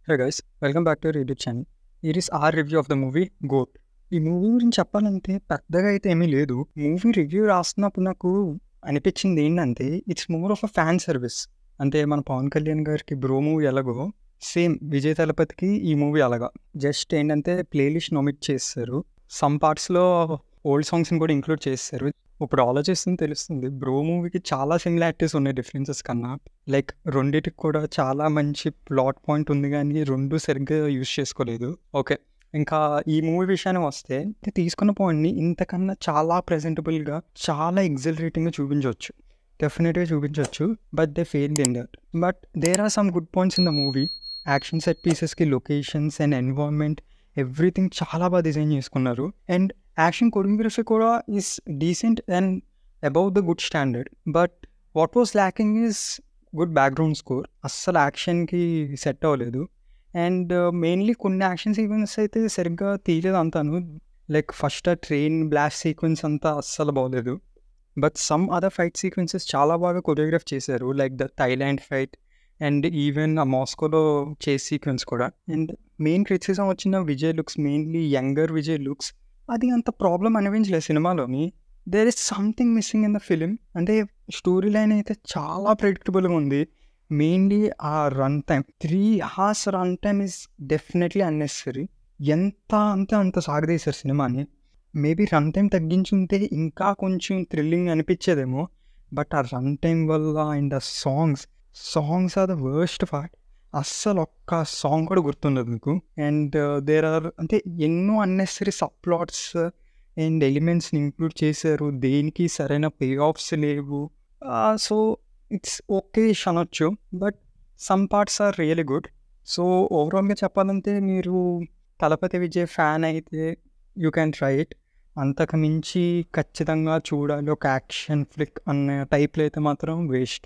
Hey guys, welcome back to our YouTube channel. Here is our review of the movie GOAT. ఈ movie గురించి చెప్పాలంటే పెద్దగా అయితే ఏమీ లేదు. మూవీ రివ్యూ రాస్తున్నప్పుడు నాకు అనిపించింది ఏంటంటే it's more of a fan service. అంటే మన పవన్ కళ్యాణ్ గారికి బ్రో మూవీ ఎలాగో సేమ్ విజయ్ తలపతికి ఈ మూవీ అలాగా. జస్ట్ ఏంటంటే ప్లేలిస్ట్ నొమిట్ చేస్తారు. సమ్ పార్ట్స్లో ఓల్డ్ సాంగ్స్ని కూడా ఇంక్లూడ్ చేస్తారు. ఇప్పుడు ఆలోచిస్తుంది తెలుస్తుంది బ్రో మూవీకి చాలా సిమిలారిటీస్ ఉన్నాయి డిఫరెన్సెస్ కన్నా. లైక్ రెండిటికి కూడా చాలా మంచి ప్లాట్ పాయింట్ ఉంది కానీ రెండు సరిగ్గా యూజ్ చేసుకోలేదు. ఓకే, ఇంకా ఈ మూవీ విషయానికి వస్తే తీసుకున్న పాయింట్ని ఇంతకన్నా చాలా ప్రెజెంటబుల్గా చాలా ఎగ్జలరేటింగ్గా చూపించవచ్చు, డెఫినెట్గా చూపించవచ్చు. But they failed in that. But there are some good points in the movie. Action set పీసెస్కి లొకేషన్స్ అండ్ ఎన్వైర్న్మెంట్ ఎవ్రీథింగ్ చాలా బాగా డిజైన్ చేసుకున్నారు. అండ్ యాక్షన్ కొరియోగ్రఫీ కూడా is decent and above the good standard. But what was lacking is good background score. అస్సలు యాక్షన్కి set అవ్వలేదు. And mainly కొన్ని action sequence అయితే సరిగ్గా తీయలేదు అంతాను. లైక్ ఫస్ట్ ఆ ట్రైన్ బ్లాస్ట్ సీక్వెన్స్ అంతా అస్సలు బాగోలేదు. But some other fight sequences చాలా బాగా కొరియోగ్రాఫ్ చేశారు. Like the Thailand fight and even ఆ మాస్కోలో చేస్ సీక్వెన్స్ కూడా. అండ్ మెయిన్ క్రిటిసిజం వచ్చిన Vijay looks, mainly younger Vijay looks, అది అంత ప్రాబ్లం అనిపించలేదు సినిమాలోని. There is something missing in the film. అంటే స్టోరీ లైన్ అయితే చాలా ప్రెడిక్టబుల్గా ఉంది. మెయిన్లీ ఆ run time 3 hours run time is definitely unnecessary. అంత సాగదీశారు సినిమాని. మేబీ రన్ టైం తగ్గించుంటే ఇంకా కొంచెం థ్రిల్లింగ్ అనిపించేదేమో. బట్ ఆ రన్ టైం వల్ల అండ్ ఆ songs are the worst part. అస్సలు ఒక్క సాంగ్ కూడా గుర్తుండదు మీకు. అండ్ దేర్ ఆర్ అంటే ఎన్నో అన్నెసరీ సబ్ ప్లాట్స్ అండ్ ఎలిమెంట్స్ని ఇంక్లూడ్ చేశారు. దేనికి సరైన పే ఆఫ్స్ లేవు. సో ఇట్స్ ఓకే అనొచ్చు. But some parts are really good. So ఓవరాల్గా చెప్పాలంటే మీరు తలపతి విజయ్ ఫ్యాన్ అయితే యూ క్యాన్ ట్రై ఇట్. అంతకు మించి ఖచ్చితంగా చూడాలి ఒక యాక్షన్ ఫ్లిక్ అనే టైప్లో అయితే మాత్రం వేస్ట్.